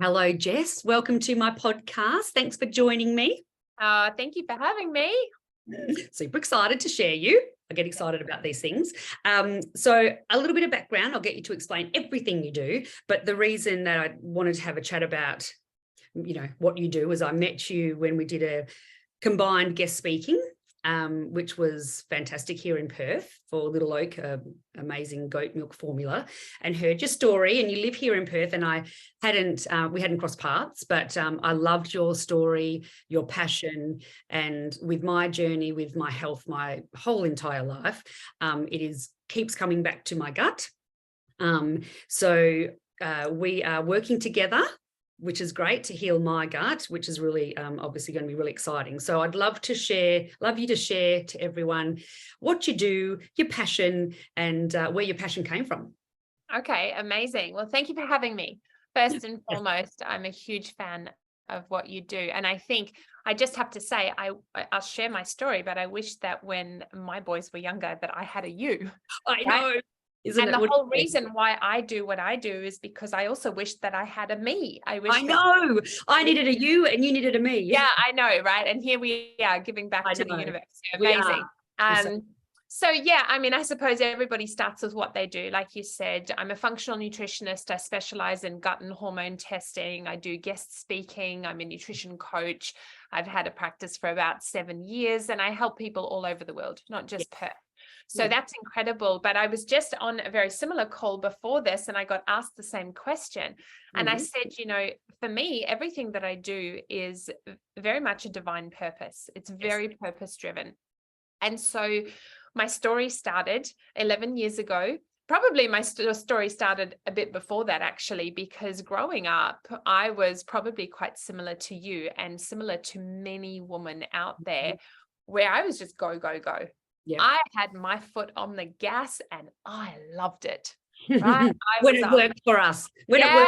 Hello, Jess. Welcome to my podcast. Thanks for joining me. Thank you for having me. Super excited to share you. I get excited about these things. So a little bit of background, I'll get you to explain everything you do. But the reason that I wanted to have a chat about, what you do is I met you when we did a combined guest speaking, which was fantastic here in Perth for Little Oak, amazing goat milk formula, and heard your story. And you live here in Perth, and we hadn't crossed paths, but I loved your story, your passion, and with my journey, with my health, my whole entire life, keeps coming back to my gut. So we are working together, which is great, to heal my gut, which is really obviously going to be really exciting. So I'd love you to share to everyone what you do, your passion, and where your passion came from. Okay, amazing. Well, thank you for having me. First and foremost, I'm a huge fan of what you do. And I think I just have to say, I'll share my story, but I wish that when my boys were younger, that I had a you. I know. And the whole reason why I do what I do is because I also wish that I had a me. I know. I needed a you and you needed a me. Yeah, I know, right? And here we are giving back to the universe. Amazing. So yeah, I mean, I suppose everybody starts with what they do. Like you said, I'm a functional nutritionist. I specialize in gut and hormone testing. I do guest speaking. I'm a nutrition coach. I've had a practice for about 7 years, and I help people all over the world, not just Perth. So that's incredible. But I was just on a very similar call before this, and I got asked the same question. And I said, for me, everything that I do is very much a divine purpose. It's very purpose driven. And so my story started 11 years ago. Probably my story started a bit before that, actually, because growing up, I was probably quite similar to you and similar to many women out there, where I was just go, go, go. Yeah. I had my foot on the gas and I loved it. Right? When it worked for us. Yeah,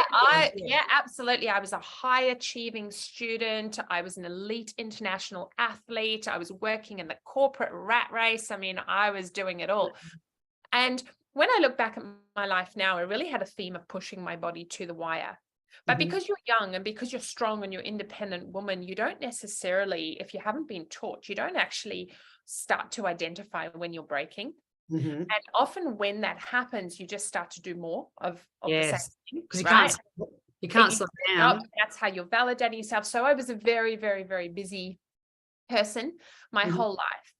absolutely. I was a high achieving student. I was an elite international athlete. I was working in the corporate rat race. I mean, I was doing it all. And when I look back at my life now, I really had a theme of pushing my body to the wire. But because you're young and because you're strong and you're an independent woman, you don't necessarily, if you haven't been taught, you don't actually start to identify when you're breaking. And often when that happens, you just start to do more of the same thing. Because you can't slow down. That's how you're validating yourself. So I was a very, very, very busy person my whole life.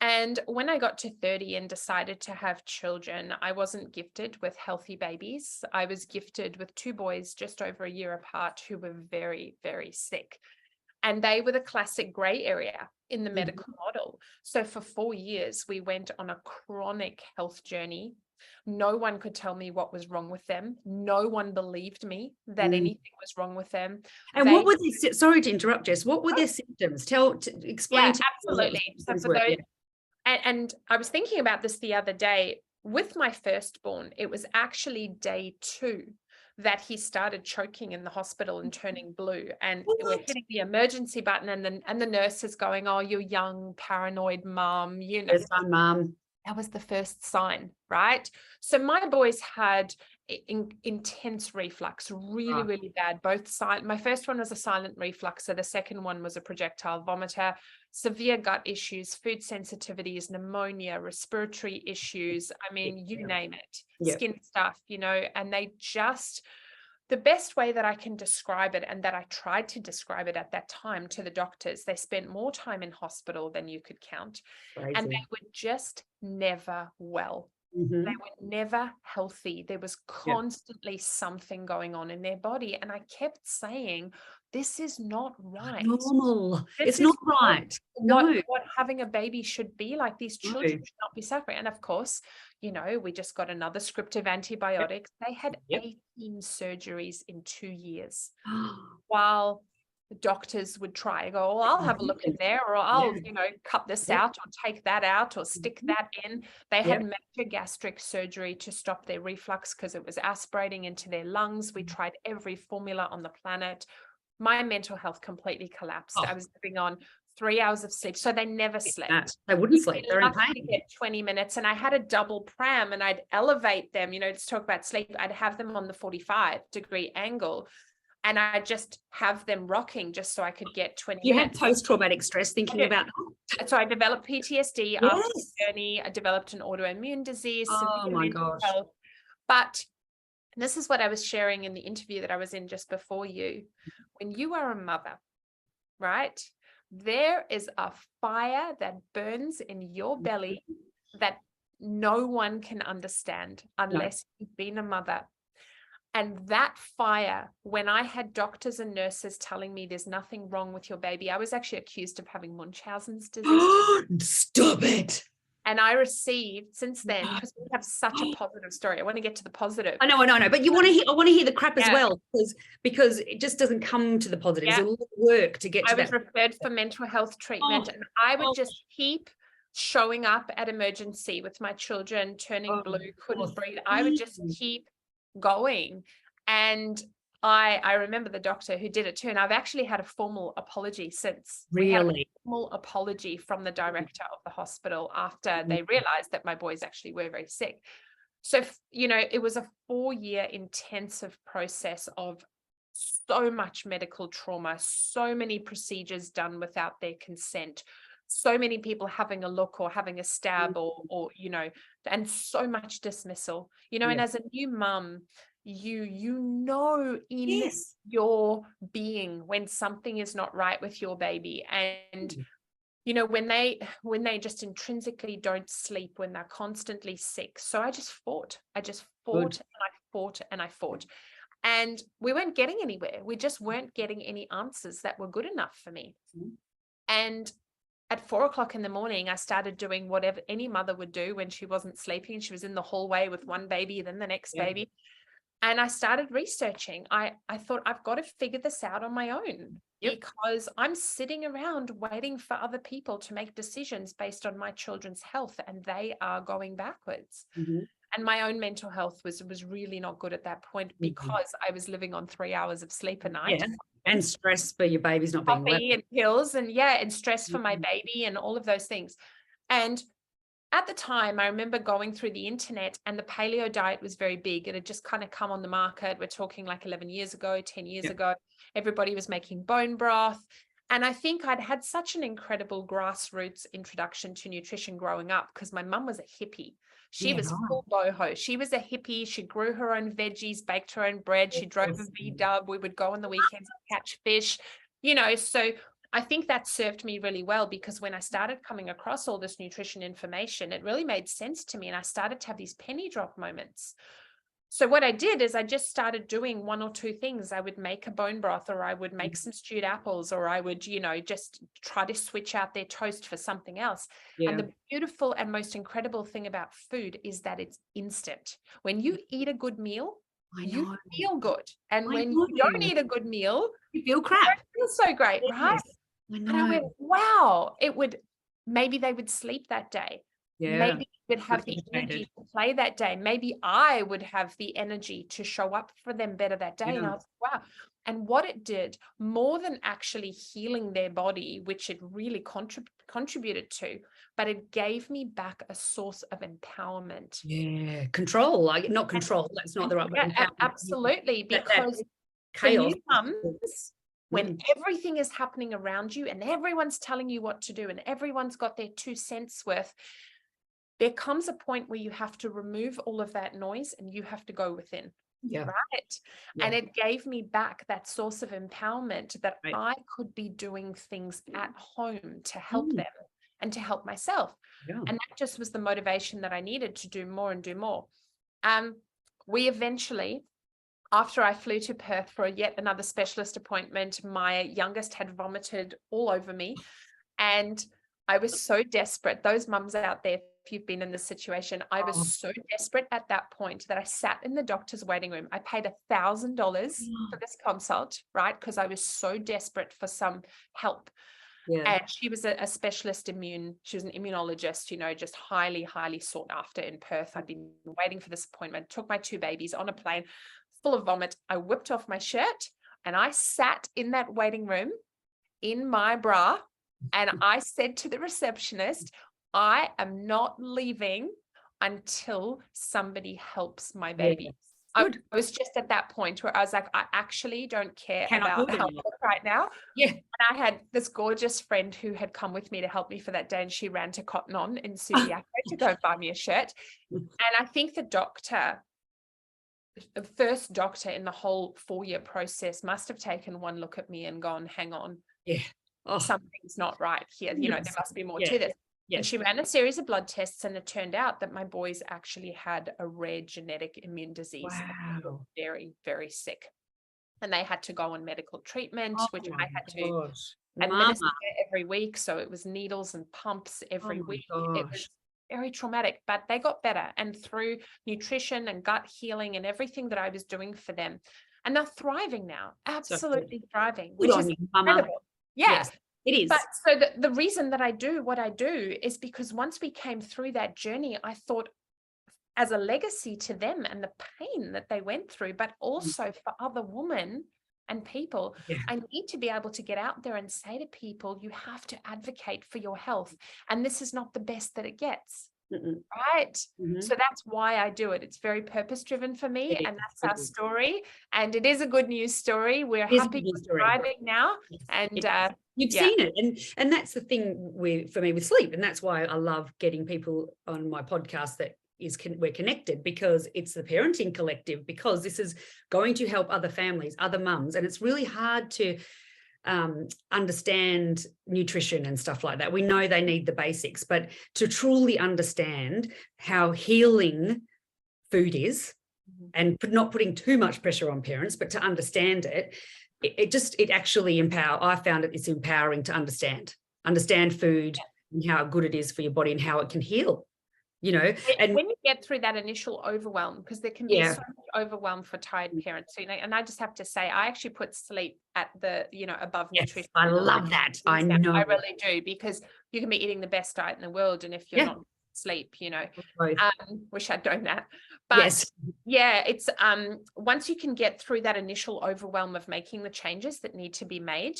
And when I got to 30 and decided to have children, I wasn't gifted with healthy babies. I was gifted with 2 boys just over a year apart who were very, very sick. And they were the classic gray area in the medical model. So for 4 years, we went on a chronic health journey. No one could tell me what was wrong with them. No one believed me that anything was wrong with them. And what were the, sorry to interrupt, Jess, what were their symptoms? Explain. Yeah, absolutely. So for those, and I was thinking about this the other day with my firstborn. It was actually day 2 that he started choking in the hospital and turning blue, and we're hitting the emergency button, and the nurse is going, "Oh, you're young, paranoid mom." Yes, my mom. That was the first sign, right? So my boys had intense reflux, really, really bad. Both sides. My first one was a silent reflux, so the second one was a projectile vomiter. Severe gut issues, food sensitivities, pneumonia, respiratory issues. I mean, you name it, skin stuff, and they just, the best way that I can describe it, and that I tried to describe it at that time to the doctors, they spent more time in hospital than you could count. Crazy. And they were just never well. They were never healthy. There was constantly something going on in their body. And I kept saying, this is not right. Normal. It's not right. What having a baby should be like. These children should not be suffering. And of course, we just got another script of antibiotics. They had 18 surgeries in 2 years. While the doctors would try and go, I'll have a look in there, or I'll, cut this out or take that out or stick that in. They had major gastric surgery to stop their reflux because it was aspirating into their lungs. We tried every formula on the planet. My mental health completely collapsed. I was living on 3 hours of sleep. So they never slept. They wouldn't sleep. They're in pain. To get 20 minutes. And I had a double pram, and I'd elevate them, to talk about sleep. I'd have them on the 45-degree angle. And I just have them rocking just so I could get 20 You had minutes. post-traumatic stress thinking about that? So I developed PTSD Yes. after the journey. I developed an autoimmune disease, Oh severe my mental gosh. health. But this is what I was sharing in the interview that I was in just before you. When you are a mother, right, there is a fire that burns in your belly that no one can understand unless you've been a mother. And that fire, when I had doctors and nurses telling me there's nothing wrong with your baby, I was actually accused of having Munchausen's disease. Stop it. And I received since then, because we have such a positive story. I want to get to the positive. I know. But I want to hear the crap as well, because it just doesn't come to the positives. Yeah. A lot of work to get to that. I was referred for mental health treatment, and I would just keep showing up at emergency with my children turning blue, couldn't breathe. I would just keep going. And I remember the doctor who did it too. And I've actually had a formal apology since. We had a formal apology from the director of the hospital after they realized that my boys actually were very sick. So, it was a 4-year intensive process of so much medical trauma, so many procedures done without their consent, so many people having a look or having a stab or and so much dismissal, and as a new mum, in your being when something is not right with your baby. And when they just intrinsically don't sleep, when they're constantly sick. So I just fought and I fought and I fought. And we weren't getting anywhere. We just weren't getting any answers that were good enough for me. And at 4:00 in the morning, I started doing whatever any mother would do when she wasn't sleeping. She was in the hallway with one baby, then the next baby. And I started researching. I thought, I've got to figure this out on my own, because I'm sitting around waiting for other people to make decisions based on my children's health, and they are going backwards. And my own mental health was really not good at that point, because I was living on 3 hours of sleep a night. And stress for your baby's not being well. And pills and stress for my baby and all of those things. And at the time, I remember going through the internet, and the paleo diet was very big. It had just kind of come on the market. We're talking like 11 years ago, 10 years ago. Everybody was making bone broth. And I think I'd had such an incredible grassroots introduction to nutrition growing up, because my mum was a hippie. She was full boho. She was a hippie. She grew her own veggies, baked her own bread. She drove a V-dub. We would go on the weekends and catch fish, so I think that served me really well, because when I started coming across all this nutrition information, it really made sense to me. And I started to have these penny drop moments. So what I did is I just started doing 1 or 2 things. I would make a bone broth, or I would make some stewed apples, or I would, just try to switch out their toast for something else. And the beautiful and most incredible thing about food is that it's instant. When you eat a good meal, you feel good. And when you don't eat a good meal, you feel crap. You don't feel so great, right? And I went, wow, maybe they would sleep that day. Maybe they would have the energy to play that day. Maybe I would have the energy to show up for them better that day. And I was like, wow. And what it did, more than actually healing their body, which it really contributed to, but it gave me back a source of empowerment. Control, not control. That's not the right word. Absolutely. Because chaos. When everything is happening around you and everyone's telling you what to do and everyone's got their 2 cents worth, there comes a point where you have to remove all of that noise and you have to go within. Right. And it gave me back that source of empowerment that I could be doing things at home to help them and to help myself. And that just was the motivation that I needed to do more and do more. We eventually, after I flew to Perth for yet another specialist appointment, my youngest had vomited all over me. And I was so desperate. Those mums out there, if you've been in this situation, I was so desperate at that point that I sat in the doctor's waiting room. I paid $1,000 for this consult, right? Because I was so desperate for some help. And she was a specialist she was an immunologist, just highly, highly sought after in Perth. I'd been waiting for this appointment, took my 2 babies on a plane, full of vomit. I whipped off my shirt and I sat in that waiting room in my bra. And I said to the receptionist, I am not leaving until somebody helps my baby. I was just at that point where I was like, I actually don't care about health right now. Yeah. And I had this gorgeous friend who had come with me to help me for that day, and she ran to Cotton On in Subiaco to go buy me a shirt. And I think the first doctor in the whole 4-year process must have taken one look at me and gone, hang on, something's not right here. You know, there must be more to this. Yes. And she ran a series of blood tests, and it turned out that my boys actually had a rare genetic immune disease. Wow. And they were very, very sick. And they had to go on medical treatment, which I had to administer every week. So it was needles and pumps every week. It was very traumatic, but they got better. And through nutrition and gut healing and everything that I was doing for them, and they're thriving now, absolutely thriving, which is incredible. Yes. It is. But so the reason that I do what I do is because once we came through that journey, I thought as a legacy to them and the pain that they went through, but also for other women and people, I need to be able to get out there and say to people, you have to advocate for your health. And this is not the best that it gets. Right. So that's why I do it. It's very purpose driven for me. And that's our story. And it is a good news story. We're happy we're thriving now. And you've seen it. And that's the thing for me with sleep. And that's why I love getting people on my podcast that we're connected, because it's the parenting collective, because this is going to help other families, other mums. And it's really hard to understand nutrition and stuff like that. We know they need the basics, but to truly understand how healing food is, and not putting too much pressure on parents, but to understand it, it actually I found it's empowering to understand food and how good it is for your body and how it can heal. You know, and when you get through that initial overwhelm, because there can be so much overwhelm for tired parents, you know, and I just have to say, I actually put sleep at the, above nutrition. I love that. I know. I really do, because you can be eating the best diet in the world, and if you're not sleep, wish I'd done that. But it's once you can get through that initial overwhelm of making the changes that need to be made,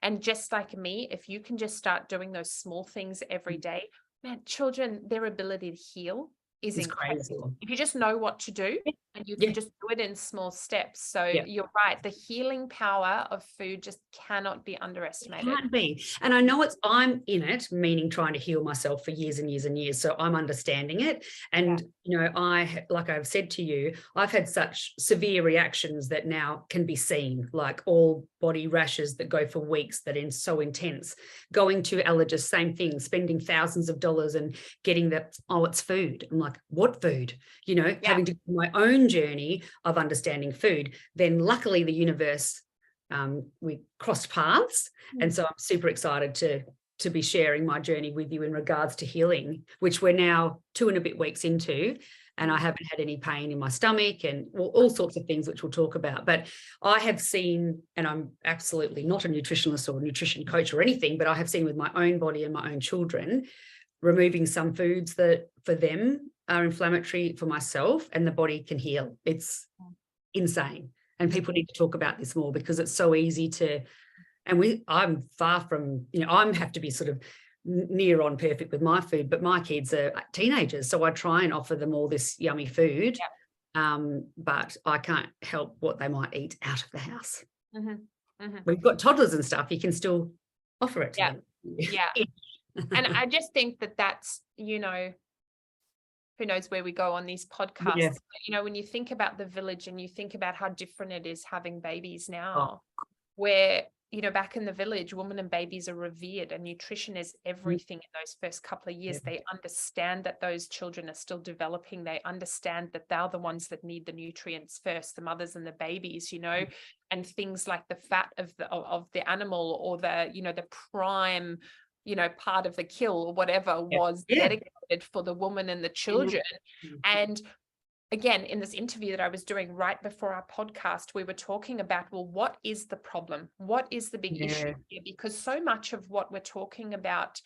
and just like me, if you can just start doing those small things every day, man, children, their ability to heal is incredible. Crazy. If you just know what to do, and you can just do it in small steps. So you're right. The healing power of food just cannot be underestimated. Can't be. And I know I'm in it, meaning trying to heal myself for years and years and years. So I'm understanding it. And, like I've said to you, I've had such severe reactions that now can be seen, like all body rashes that go for weeks, that are so intense. Going to allergists, same thing, spending thousands of dollars and getting it's food. I'm like, what food? Having to do my own journey of understanding food. Then luckily the universe, we crossed paths. And so I'm super excited to be sharing my journey with you in regards to healing, which we're now 2 and a bit weeks into, and I haven't had any pain in my stomach and all sorts of things which we'll talk about. But I have seen, and I'm absolutely not a nutritionist or a nutrition coach or anything, but I have seen with my own body and my own children, removing some foods that for them are inflammatory, for myself, and the body can heal. It's insane. And people need to talk about this more, because it's so easy to, and I'm far from, I have to be sort of near on perfect with my food, but my kids are teenagers. So I try and offer them all this yummy food, but I can't help what they might eat out of the house. We've got toddlers and stuff. You can still offer it to them. And I just think that's, who knows where we go on these podcasts. But, when you think about the village and you think about how different it is having babies now, where, back in the village, women and babies are revered, and nutrition is everything in those first couple of years. They understand that those children are still developing. They understand that they're the ones that need the nutrients first, the mothers and the babies, and things like the fat of the animal, or the prime part of the kill or whatever was dedicated for the woman and the children. And again, in this interview that I was doing right before our podcast, we were talking about, well, what is the problem? What is the big issue here? Because so much of what we're talking about,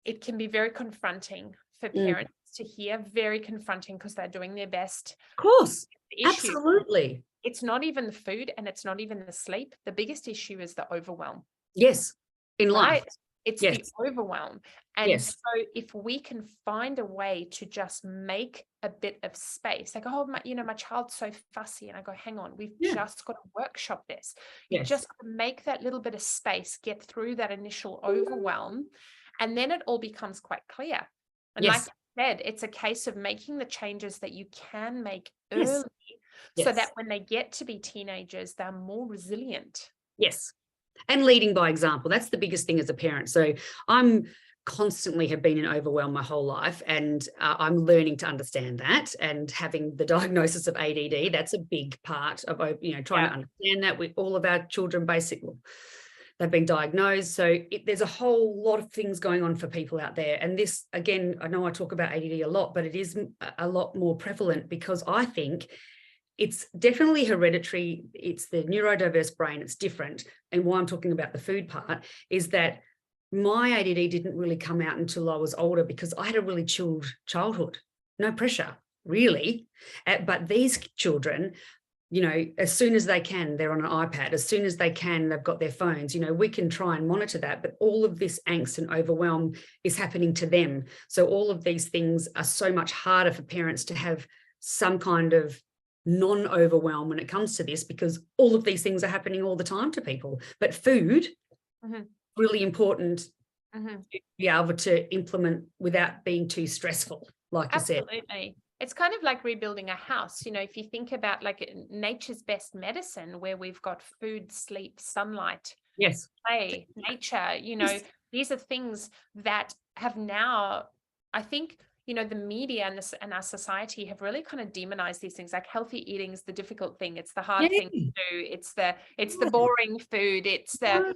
it can be very confronting for parents to hear, very confronting, because they're doing their best. Of course, absolutely. It's not even the food, and it's not even the sleep. The biggest issue is the overwhelm. Yes. In life. It's the overwhelm. And so if we can find a way to just make a bit of space, like, oh, my child's so fussy. And I go, hang on, we've just got to workshop this. You just got to make that little bit of space, get through that initial overwhelm. And then it all becomes quite clear. And like I said, it's a case of making the changes that you can make early so that when they get to be teenagers, they're more resilient. Yes. And leading by example. That's the biggest thing as a parent. So I'm constantly have been in overwhelm my whole life, and I'm learning to understand that, and having the diagnosis of ADD, that's a big part of, trying to understand that with all of our children. Basically, they've been diagnosed. So there's a whole lot of things going on for people out there. And this, again, I know I talk about ADD a lot, but it is a lot more prevalent because I think it's definitely hereditary. It's the neurodiverse brain. It's different. And why I'm talking about the food part is that my ADD didn't really come out until I was older, because I had a really chilled childhood, no pressure, really. But these children, as soon as they can, they're on an iPad. As soon as they can, they've got their phones. We can try and monitor that, but all of this angst and overwhelm is happening to them. So all of these things are so much harder for parents to have some kind of non-overwhelm when it comes to this, because all of these things are happening all the time to people. But food, really important to be able to implement without being too stressful, like you said. Absolutely. It's kind of like rebuilding a house. If you think about like nature's best medicine, where we've got food, sleep, sunlight, play, nature, these are things that have now, I think, the media and our society have really kind of demonized these things. Like healthy eating is the difficult thing. It's the hard thing to do. It's the boring food. It's the,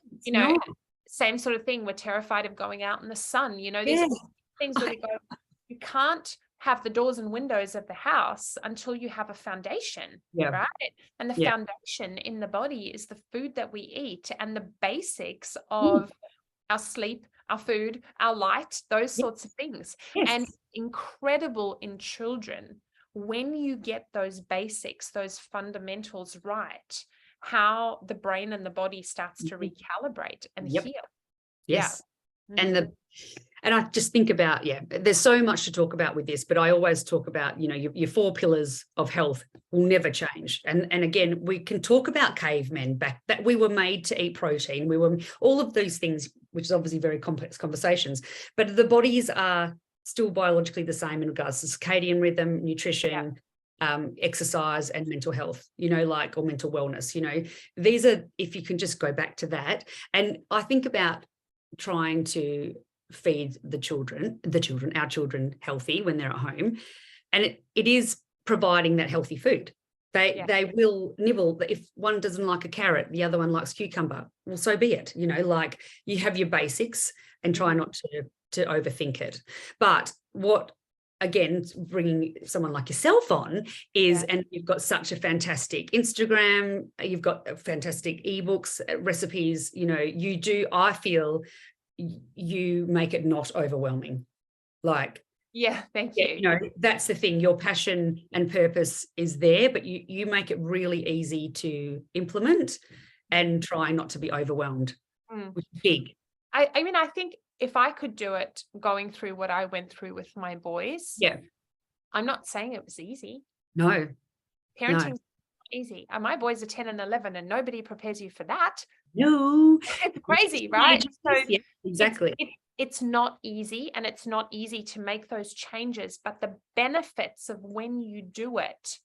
same sort of thing. We're terrified of going out in the sun. These are things where we go, you can't have the doors and windows of the house until you have a foundation, right? And the foundation in the body is the food that we eat, and the basics of our sleep, our food, our light, those sorts of things. And incredible in children, when you get those basics, those fundamentals right, how the brain and the body starts to recalibrate and heal. And I just think about, there's so much to talk about with this, but I always talk about, your 4 pillars of health will never change. And again, we can talk about cavemen back, that we were made to eat protein. We were all of these things, which is obviously very complex conversations, but the bodies are still biologically the same in regards to circadian rhythm, nutrition, exercise, and mental health, or mental wellness. These are, if you can just go back to that. And I think about trying to feed our children healthy when they're at home, and it is providing that healthy food. They will nibble. If one doesn't like a carrot, the other one likes cucumber, well, so be it. Like, you have your basics and try not to overthink it. But what, again, bringing someone like yourself on is, and you've got such a fantastic Instagram, you've got fantastic ebooks, recipes, you do, I feel you make it not overwhelming. Like, thank you. That's the thing. Your passion and purpose is there, but you make it really easy to implement and try not to be overwhelmed, which is big. I mean, I think if I could do it going through what I went through with my boys, I'm not saying it was easy. No. Parenting is easy. And my boys are 10 and 11, and nobody prepares you for that. No. It's crazy, right? So exactly. It's not easy, and it's not easy to make those changes, but the benefits of when you do it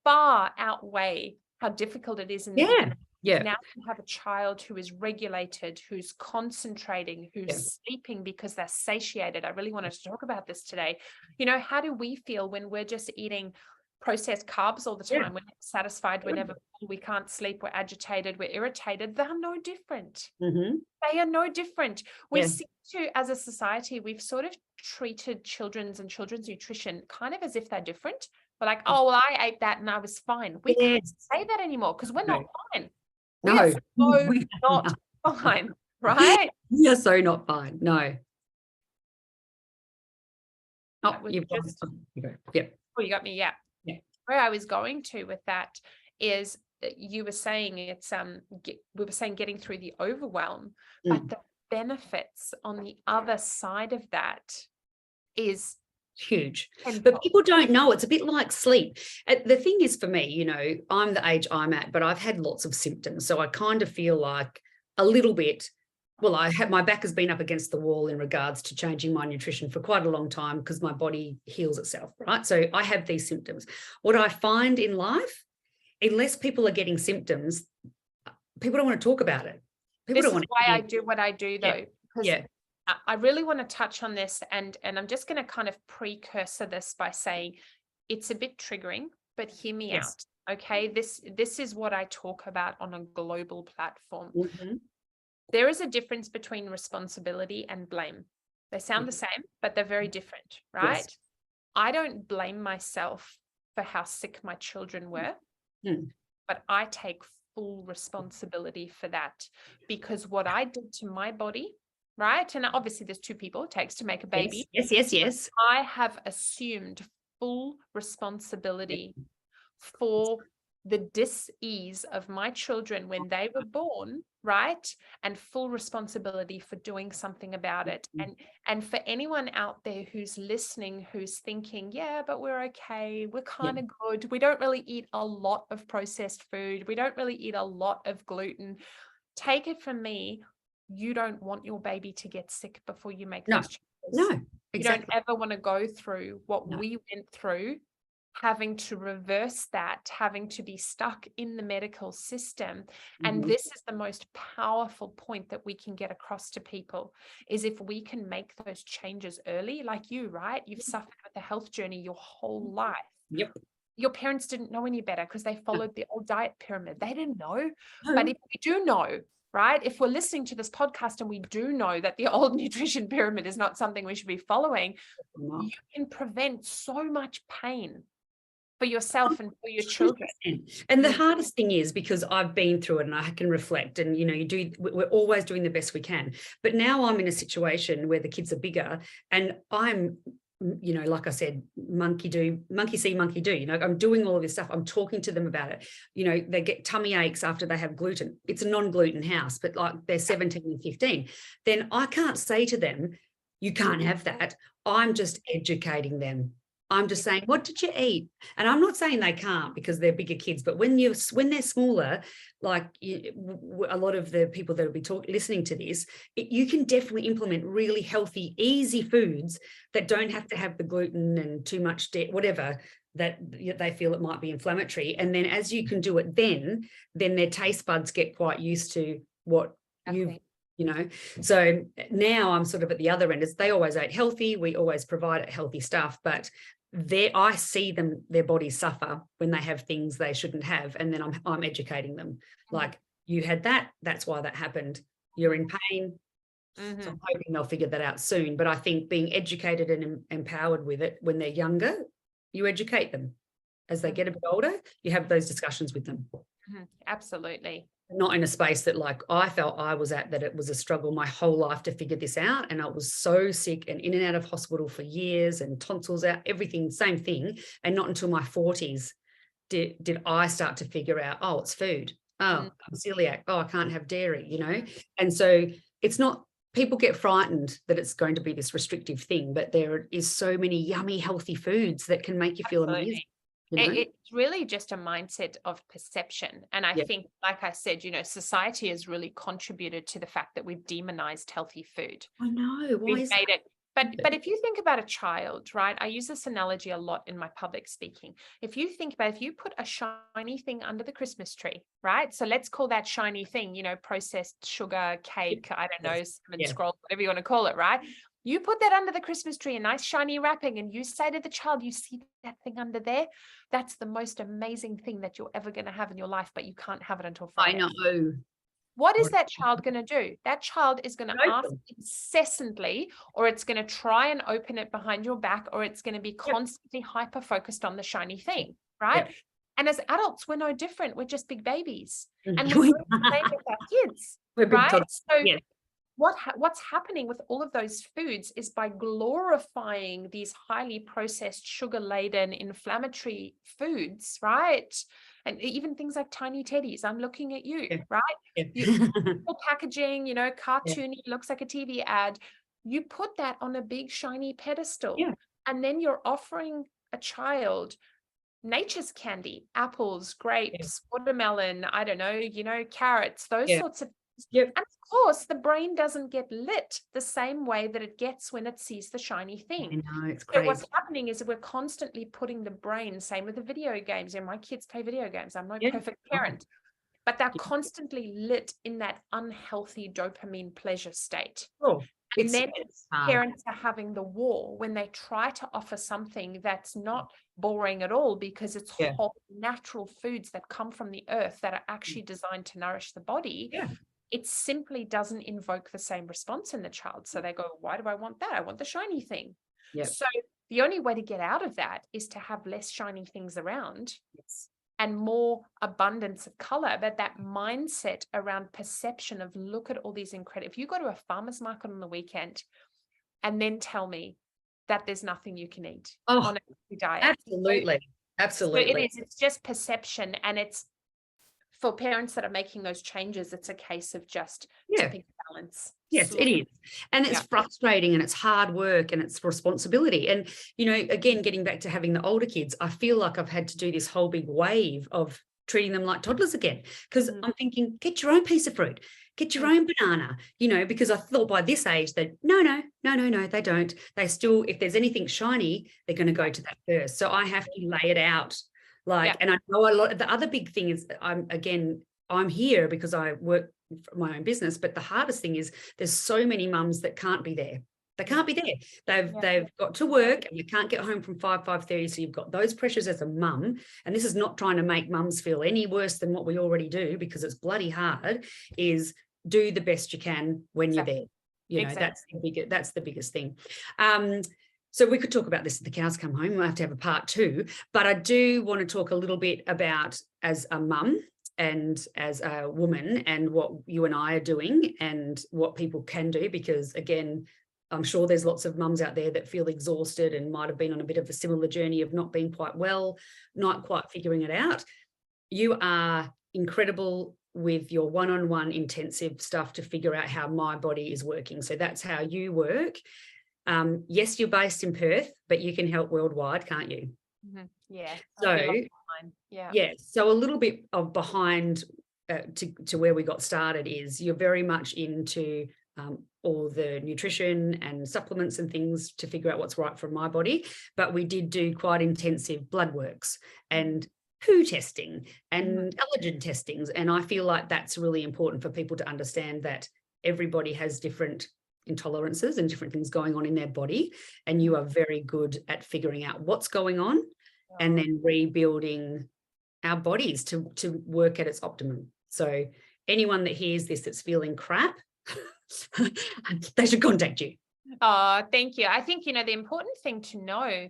far outweigh how difficult it is in the beginning. Now you have a child who is regulated, who's concentrating, who's sleeping because they're satiated. I really wanted to talk about this today. How do we feel when we're just eating processed carbs all the time? We're not satisfied, we're never full, we can't sleep, we're agitated, we're irritated. They're no different. They are no different. We seem to, as a society, we've sort of treated children's nutrition kind of as if they're different. We're like, oh, well, I ate that and I was fine. We can't say that anymore because we're not fine. No, we're not fine, right? You're so not fine. No. Oh, you got me. Yeah. Where I was going to with that is, you were saying we were saying getting through the overwhelm, but the benefits on the other side of that is huge. But people don't know. It's a bit like sleep. The thing is, for me, you know, I'm the age I'm at, but I've had lots of symptoms. So I kind of feel like a little bit, well, my back has been up against the wall in regards to changing my nutrition for quite a long time because my body heals itself, right? So I have these symptoms. What I find in life, unless people are getting symptoms, people don't want to talk about it. People this don't is want why I do what I do, though, because I really want to touch on this, and I'm just going to kind of precursor this by saying it's a bit triggering, but hear me out. Okay, this is what I talk about on a global platform. There is a difference between responsibility and blame. They sound the same, but they're very different, right? Yes. I don't blame myself for how sick my children were, but I take full responsibility for that, because what I did to my body, right? And obviously there's 2 people it takes to make a baby. Yes. I have assumed full responsibility for the dis-ease of my children when they were born, right? And full responsibility for doing something about it. And for anyone out there who's listening, who's thinking, yeah, but we're okay, we're kind of good, we don't really eat a lot of processed food, we don't really eat a lot of gluten, take it from me, you don't want your baby to get sick before you make those changes. No, exactly. You don't ever want to go through what we went through, having to reverse that, having to be stuck in the medical system. And this is the most powerful point that we can get across to people, is if we can make those changes early, like you, right? You've suffered with the health journey your whole life. Your parents didn't know any better because they followed the old diet pyramid. They didn't know. But if we do know, right? If we're listening to this podcast and we do know that the old nutrition pyramid is not something we should be following, you can prevent so much pain for yourself and for your children. And the hardest thing is, because I've been through it and I can reflect, and, you know, we're always doing the best we can. But now I'm in a situation where the kids are bigger and I'm, you know, like I said, monkey see, monkey do, you know, I'm doing all of this stuff. I'm talking to them about it. You know, they get tummy aches after they have gluten. It's a non-gluten house, but like they're 17 and 15. Then I can't say to them, you can't have that. I'm just educating them. I'm just saying, what did you eat? And I'm not saying they can't because they're bigger kids, but when they're smaller, like a lot of the people that will be listening to this, you can definitely implement really healthy, easy foods that don't have to have the gluten and too much whatever that they feel it might be inflammatory. And then as you can do it, then their taste buds get quite used to what you know. So now I'm sort of at the other end. They always ate healthy. We always provide healthy stuff, but I see their bodies suffer when they have things they shouldn't have, and then I'm educating them. Like, you had that, that's why that happened. You're in pain. So I'm hoping they'll figure that out soon. But I think being educated and empowered with it when they're younger, you educate them. As they get a bit older, you have those discussions with them. Absolutely. Not in a space that, like, I felt I was at, that it was a struggle my whole life to figure this out. And I was so sick and in and out of hospital for years, and tonsils out, everything, same thing. And not until my 40s did I start to figure out, oh, it's food. Oh, I'm celiac. Oh, I can't have dairy, you know? And so it's not, people get frightened that it's going to be this restrictive thing, but there is so many yummy, healthy foods that can make you feel amazing. You know? It's really just a mindset of perception. And I think, like I said, you know, society has really contributed to the fact that we've demonized healthy food. I know. We've made it. But if you think about a child, right? I use this analogy a lot in my public speaking. If you put a shiny thing under the Christmas tree, right? So let's call that shiny thing, you know, processed sugar, cake, I don't know, cinnamon scroll, whatever you want to call it, right? You put that under the Christmas tree, a nice shiny wrapping, and you say to the child, you see that thing under there? That's the most amazing thing that you're ever going to have in your life, but you can't have it until Friday. I know. What is that child going to do? That child is going to ask incessantly, or it's going to try and open it behind your back, or it's going to be constantly hyper-focused on the shiny thing, right? And as adults, we're no different. We're just big babies. And we're doing the same with our kids, right? So what's happening with all of those foods is, by glorifying these highly processed, sugar-laden, inflammatory foods, right? and even things like tiny teddies. I'm looking at you, Yeah. right? Yeah. Packaging, cartoony, looks like a TV ad. You put that on a big shiny pedestal, Yeah. and then you're offering a child nature's candy, apples, grapes, watermelon, I don't know, carrots, those sorts of things. Yep. And of course, the brain doesn't get lit the same way that it gets when it sees the shiny thing. I know, it's So crazy. what's happening is we're constantly putting the brain, same with the video games. And my kids play video games. I'm no perfect parent, but they're constantly lit in that unhealthy dopamine pleasure state. Oh, And then parents are having the war when they try to offer something that's not boring at all, because it's whole natural foods that come from the earth that are actually designed to nourish the body. Yeah. It simply doesn't invoke the same response in the child. So they go, why do I want that? I want the shiny thing. Yeah. So the only way to get out of that is to have less shiny things around. Yes. And more abundance of color, but that mindset around perception of, look at all these incredible, if you go to a farmer's market on the weekend and then tell me that there's nothing you can eat on a diet. Absolutely. Absolutely. So it is, it's just perception. And it's for parents that are making those changes, it's a case of just tipping balance. Yes, it is. And it's frustrating, and it's hard work, and it's responsibility. And, again, getting back to having the older kids, I feel like I've had to do this whole big wave of treating them like toddlers again, because I'm thinking, get your own piece of fruit, get your own banana, because I thought by this age that no, they don't. They still, if there's anything shiny, they're going to go to that first. So I have to lay it out. And I know a lot. The other big thing is I'm here because I work for my own business, but the hardest thing is there's so many mums that can't be there. They can't be there. They've got to work, and you can't get home from 5:30. So you've got those pressures as a mum. And this is not trying to make mums feel any worse than what we already do, because it's bloody hard, is do the best you can when you're there. That's the biggest thing. So we could talk about this if the cows come home. We'll have to have a part 2, but I do want to talk a little bit about, as a mum and as a woman, and what you and I are doing and what people can do, because again, I'm sure there's lots of mums out there that feel exhausted and might have been on a bit of a similar journey of not being quite well, not quite figuring it out. You are incredible with your one-on-one intensive stuff to figure out how my body is working. So that's how you work. Yes, you're based in Perth, but you can help worldwide, can't you? Mm-hmm. Yeah. So a little bit of behind to where we got started is you're very much into all the nutrition and supplements and things to figure out what's right for my body. But we did do quite intensive blood works and poo testing and allergen testings. And I feel like that's really important for people to understand that everybody has different intolerances and different things going on in their body, and you are very good at figuring out what's going on and then rebuilding our bodies to work at its optimum. So anyone that hears this that's feeling crap, they should contact you. Oh, thank you. I think, the important thing to know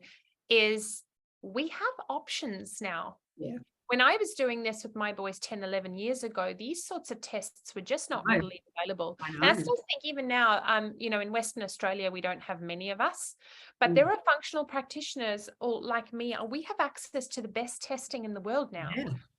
is we have options now. Yeah. When I was doing this with my boys 10, 11 years ago, these sorts of tests were just not readily available. And I still think even now, in Western Australia, we don't have many of us, but there are functional practitioners or like me, we have access to the best testing in the world now.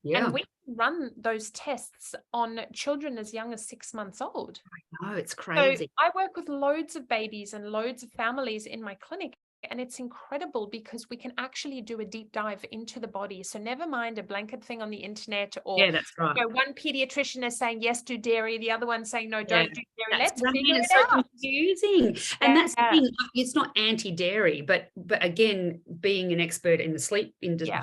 Yeah. And we can run those tests on children as young as 6 months old. I know, it's crazy. So I work with loads of babies and loads of families in my clinic. And it's incredible because we can actually do a deep dive into the body. So never mind a blanket thing on the internet, or that's right. One pediatrician is saying yes, do dairy. The other one saying no, don't do dairy. Let's figure it so out. Confusing. And that's the thing. It's not anti-dairy, but again, being an expert in the sleep industry.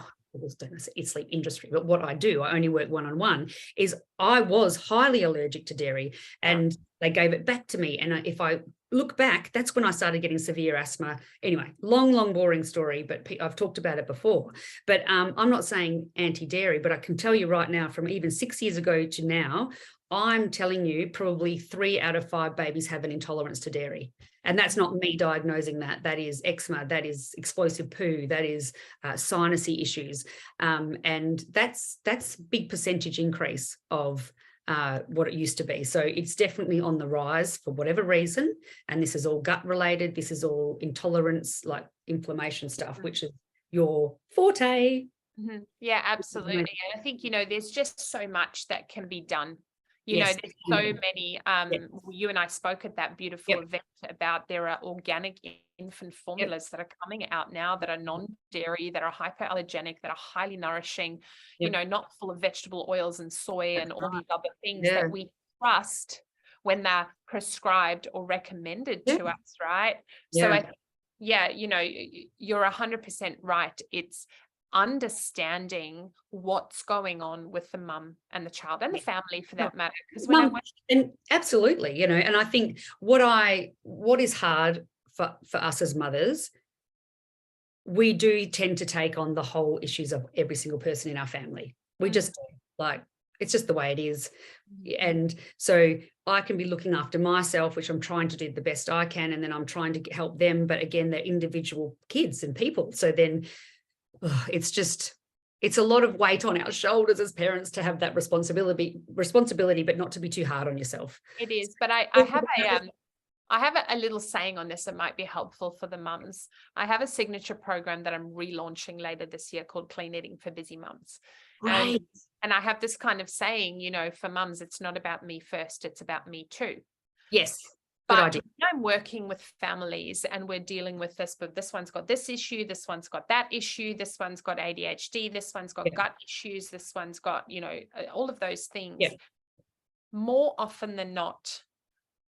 It's sleep industry, but what I do, I only work one-on-one, is I was highly allergic to dairy, and they gave it back to me. And if I look back, that's when I started getting severe asthma. Anyway, long, boring story, but I've talked about it before. But I'm not saying anti-dairy, but I can tell you right now, from even 6 years ago to now, I'm telling you probably 3 out of 5 babies have an intolerance to dairy. And that's not me diagnosing that. That is eczema, that is explosive poo, that is sinusy issues. And that's big percentage increase of what it used to be. So it's definitely on the rise for whatever reason. And this is all gut related. This is all intolerance, like inflammation stuff, which is your forte. Yeah, absolutely. And I think, there's just so much that can be done. Yes. There's so many, you and I spoke at that beautiful event about there are organic infant formulas that are coming out now that are non-dairy, that are hypoallergenic, that are highly nourishing, not full of vegetable oils and soy and all these other things that we trust when they're prescribed or recommended to us, right? So I think, you're 100% right. It's understanding what's going on with the mum and the child and the family for that matter. Because and absolutely, and I think what is hard for us as mothers, we do tend to take on the whole issues of every single person in our family. We just do. It's just the way it is. And so I can be looking after myself, which I'm trying to do the best I can, and then I'm trying to help them. But again, they're individual kids and people. So then it's a lot of weight on our shoulders as parents to have that responsibility, but not to be too hard on yourself. It is, but I have a little saying on this that might be helpful for the mums. I have a signature program that I'm relaunching later this year called Clean Eating for Busy Mums. Right. And I have this kind of saying, for mums, it's not about me first, it's about me too. Yes. But when I'm working with families and we're dealing with this, but this one's got this issue, this one's got that issue, this one's got ADHD, this one's got gut issues, this one's got, all of those things. Yeah. More often than not,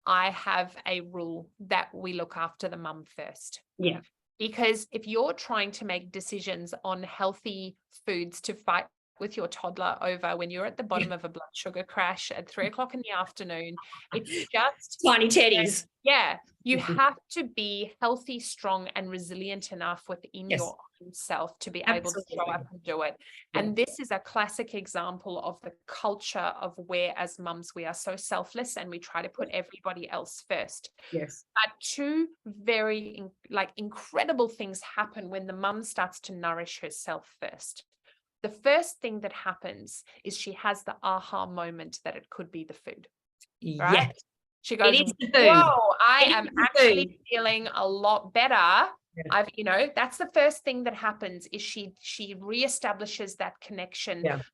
I have a rule that we look after the mum first. Yeah. Because if you're trying to make decisions on healthy foods to fight with your toddler over when you're at the bottom of a blood sugar crash at 3 o'clock in the afternoon, it's just tiny teddies. Yeah. You have to be healthy, strong, and resilient enough within your own self to be able to show up and do it. Yeah. And this is a classic example of the culture of where, as mums, we are so selfless and we try to put everybody else first. Yes. But two very incredible things happen when the mum starts to nourish herself first. The first thing that happens is she has the aha moment that it could be the food. Right? Yes. She goes, whoa, I am actually feeling a lot better. Yeah. That's the first thing that happens is she reestablishes that connection. Yeah. That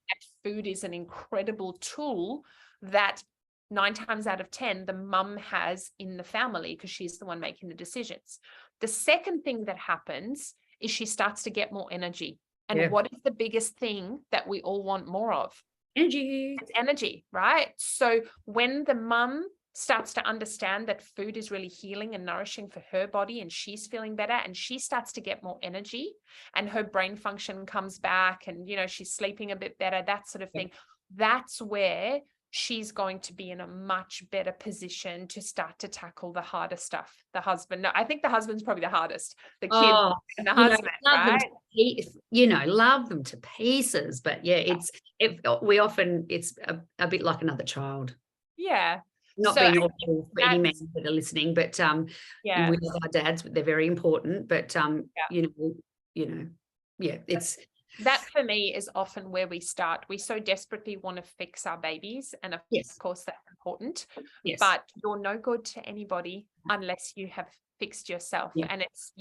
food is an incredible tool that 9 times out of 10, the mum has in the family because she's the one making the decisions. The second thing that happens is she starts to get more energy. And what is the biggest thing that we all want more of? Energy. It's energy, right? So when the mum starts to understand that food is really healing and nourishing for her body and she's feeling better and she starts to get more energy and her brain function comes back and, she's sleeping a bit better, that sort of thing. That's where she's going to be in a much better position to start to tackle the harder stuff. The husband, no, I think the husband's probably the hardest, the kids and the husband, right? Love them to pieces, but it's a bit like another child. Yeah. Not being awful for any men that are listening, but we love our dads, but they're very important. But it's that for me is often where we start. We so desperately want to fix our babies, and of course that's important. Yes. But you're no good to anybody unless you have fixed yourself. Yeah. And it's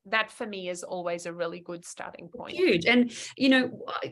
that for me is always a really good starting point. Huge. And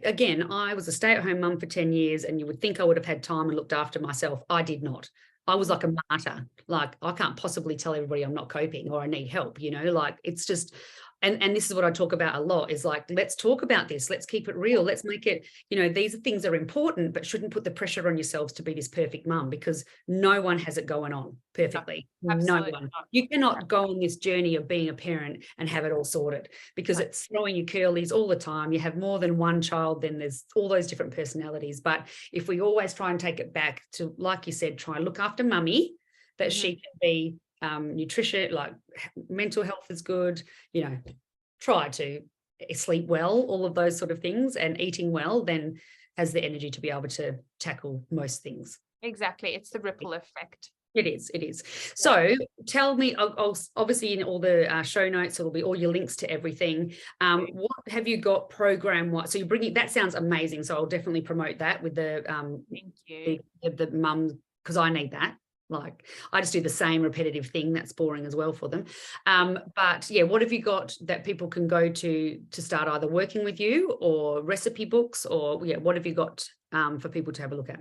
again, I was a stay-at-home mum for 10 years, and you would think I would have had time and looked after myself. I did not. I was like a martyr. Like, I can't possibly tell everybody I'm not coping or I need help, it's just, and this is what I talk about a lot, is like, let's talk about this. Let's keep it real. Let's make it, these things are important, but shouldn't put the pressure on yourselves to be this perfect mum, because no one has it going on perfectly. No one. You cannot go on this journey of being a parent and have it all sorted, because it's throwing you curlies all the time. You have more than one child, then there's all those different personalities. But if we always try and take it back to, like you said, try and look after mummy, that she can be nutrition, like mental health is good, try to sleep well, all of those sort of things, and eating well, then has the energy to be able to tackle most things. Exactly. It's the ripple effect. It is. So tell me, I'll obviously in all the show notes, it'll be all your links to everything. What have you got program-wise? So you're bringing, that sounds amazing. So I'll definitely promote that with the Thank you. the mum, because I need that. Like, I just do the same repetitive thing. That's boring as well for them. But yeah, what have you got that people can go to start either working with you, or recipe books, or yeah, what have you got for people to have a look at?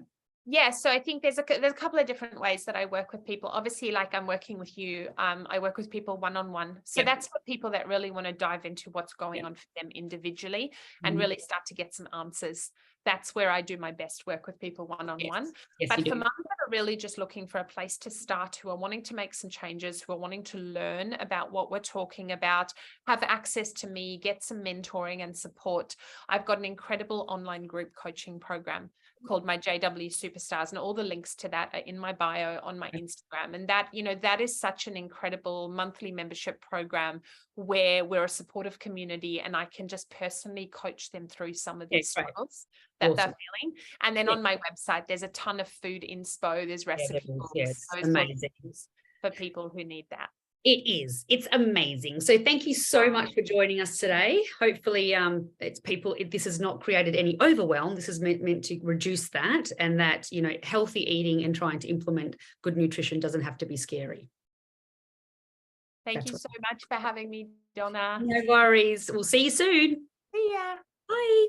Yeah, so I think there's a couple of different ways that I work with people. Obviously, like I'm working with you, I work with people one-on-one. So that's for people that really want to dive into what's going on for them individually and really start to get some answers. That's where I do my best work with people one-on-one. Yes, But for moms that are really just looking for a place to start, who are wanting to make some changes, who are wanting to learn about what we're talking about, have access to me, get some mentoring and support, I've got an incredible online group coaching program called my JW Superstars, and all the links to that are in my bio on my Instagram. And that, you know, that is such an incredible monthly membership program where we're a supportive community, and I can just personally coach them through some of these struggles that they're feeling. And then on my website, there's a ton of food inspo, there's recipe books, those amazing for people who need that. It is. It's amazing. So thank you so much for joining us today. Hopefully this has not created any overwhelm. This is meant to reduce that, and that, you know, healthy eating and trying to implement good nutrition doesn't have to be scary. Thank you so much for having me, Donna. No worries. We'll see you soon. See ya. Bye.